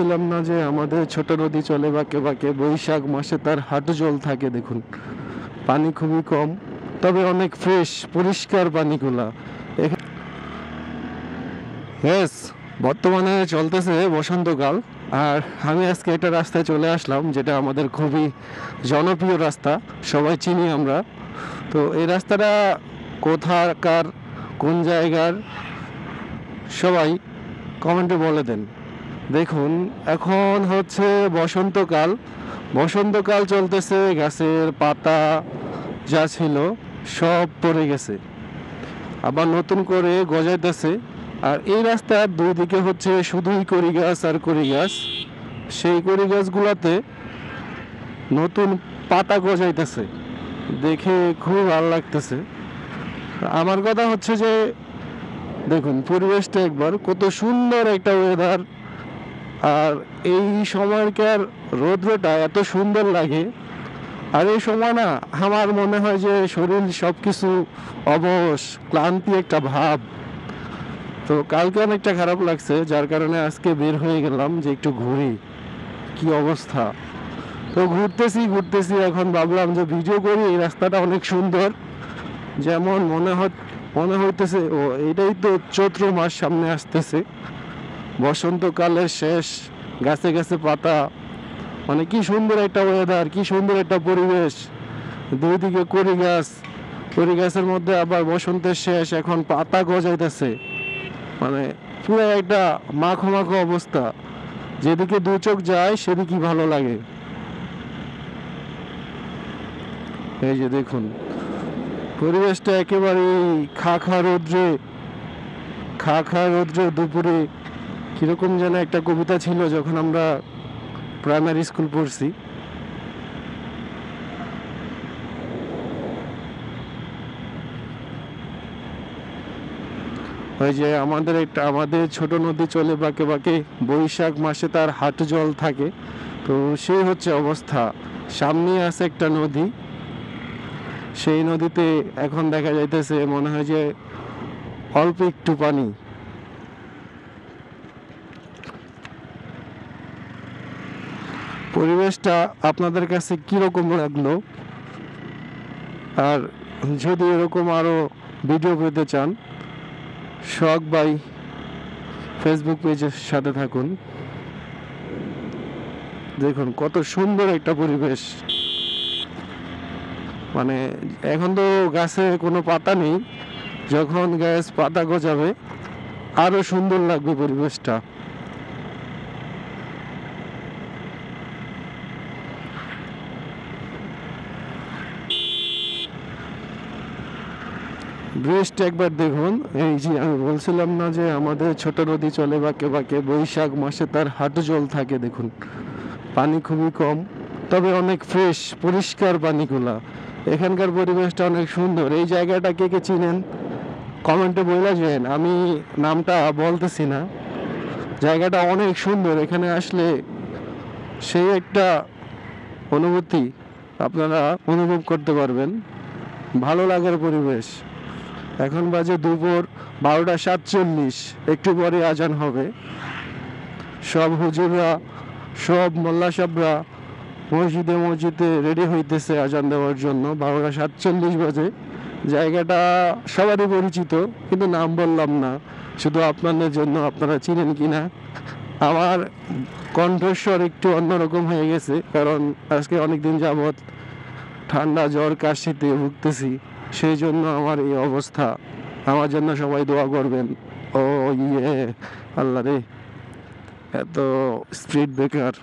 বলছিলাম না যে আমাদের ছোট নদী চলে বাঁকে বাঁকে, বৈশাখ মাসে তার হাঁটু জল থাকে দেখুন। পানি খুবই কম, তবে অনেক ফ্রেশ পরিষ্কার পানিগুলা। ইয়েস, বর্তমানে চলতেছে বসন্তকাল। আর আমি আজকে একটা রাস্তায় চলে আসলাম, যেটা আমাদের খুবই জনপ্রিয় রাস্তা, সবাই চিনি আমরা। তো এই রাস্তাটা কোথাকার, কোন জায়গার, সবাই কমেন্টে বলে দেন। দেখুন, এখন হচ্ছে বসন্তকাল। বসন্তকাল চলতেছে, গাছের পাতা যা ছিল সব পড়ে গেছে, আবার নতুন করে গজাইতেছে। আর এই রাস্তার দুই দিকে হচ্ছে শুধুই কড়ি গাছ আর কড়ি গাছ। সেই কড়ি গাছগুলোতে নতুন পাতা গজাইতেছে, দেখে খুব ভালো লাগতেছে। আমার কথা হচ্ছে যে দেখুন পরিবেশটা একবার, কত সুন্দর একটা ওয়েদার। আর এই সময়কার রৌদ্রটা এত সুন্দর লাগে। আর এই সময় না, আমার মনে হয় যে শরীর সব কিছু অবশ, ক্লান্তি একটা ভাব। তো কালকে অনেকটা খারাপ লাগছে, যার কারণে আজকে বের হয়ে গেলাম যে একটু ঘুরি, কি অবস্থা। তো ঘুরতেছি, এখন ভাবলাম যে ভিডিও করি। এই রাস্তাটা অনেক সুন্দর, যেমন মনে হইতেছে ও এটাই তো চৈত্র মাস সামনে আসতেছে, বসন্তকালের শেষ, গাছে গাছে পাতা। মানে কি সুন্দর একটা ওয়েদার, কি সুন্দর একটা পরিবেশ। দুই দিকে কড়ি গাছের মধ্যে আবার বসন্তের শেষ, এখন পাতা গজাইতেছে। মানে পুরো একটা মাখো মাখো অবস্থা, যেদিকে দু চোখ যায় সেদিকে ভালো লাগে। এই যে দেখুন, পরিবেশটা একেবারে খা খা রৌদ্রে দুপুরে। কিরকম যেন একটা কবিতা ছিল যখন আমরা প্রাইমারি স্কুল পড়ছি। ওই যে আমাদের ছোট নদী চলে বাঁকে বাঁকে, বৈশাখ মাসে তার হাঁটু জল থাকে। তো সেই হচ্ছে অবস্থা। সামনে আছে একটা নদী, সেই নদীতে এখন দেখা যাইতেছে মনে হয় যে অল্প একটু পানি। পরিবেশটা আপনাদের কাছে কিরকম লাগলো? আর যদি এরকম আরো ভিডিও পেতে চান, শখ বাই ফেসবুক পেজের সাথে থাকুন। দেখুন কত সুন্দর একটা পরিবেশ। মানে এখন তো গাছে কোনো পাতা নেই, যখন গাছ পাতা গজাবে আরো সুন্দর লাগবে পরিবেশটা। ব্রিজটা একবার দেখুন। এই যে আমি বলছিলাম না যে আমাদের ছোট নদী চলে বাঁকে বাঁকে, বৈশাখ মাসে তার হাঁটু জল থাকে দেখুন। পানি খুবই কম, তবে অনেক ফ্রেশ পরিষ্কার পানিগুলা। এখানকার পরিবেশটা অনেক সুন্দর। এই জায়গাটা কে কে চিনেন কমেন্টে বলে যান, আমি নামটা বলতেছি না। জায়গাটা অনেক সুন্দর, এখানে আসলে সেই একটা অনুভূতি আপনারা অনুভব করতে পারবেন। ভালো লাগার পরিবেশ। এখন বাজে দুপুর 12:47, একটু পরে আজান হবে। সব হুজুররা, সব মোল্লা সাহেবরা মসজিদে রেডি হইতেছে আজান দেওয়ার জন্য। 12:47 বাজে। জায়গাটা সবারই পরিচিত, কিন্তু নাম বললাম না, শুধু আপনাদের জন্য, আপনারা চিনেন কিনা। আমার কণ্ঠস্বর একটু অন্যরকম হয়ে গেছে, কারণ আজকে অনেকদিন যাবৎ ঠান্ডা জ্বর কাশিতে ভুগতেছি, সেই জন্য আমার এই অবস্থা। আমার জন্য সবাই দোয়া করবেন। ও ইয়ে, আল্লাহ রে, এত স্পিড ব্রেকার।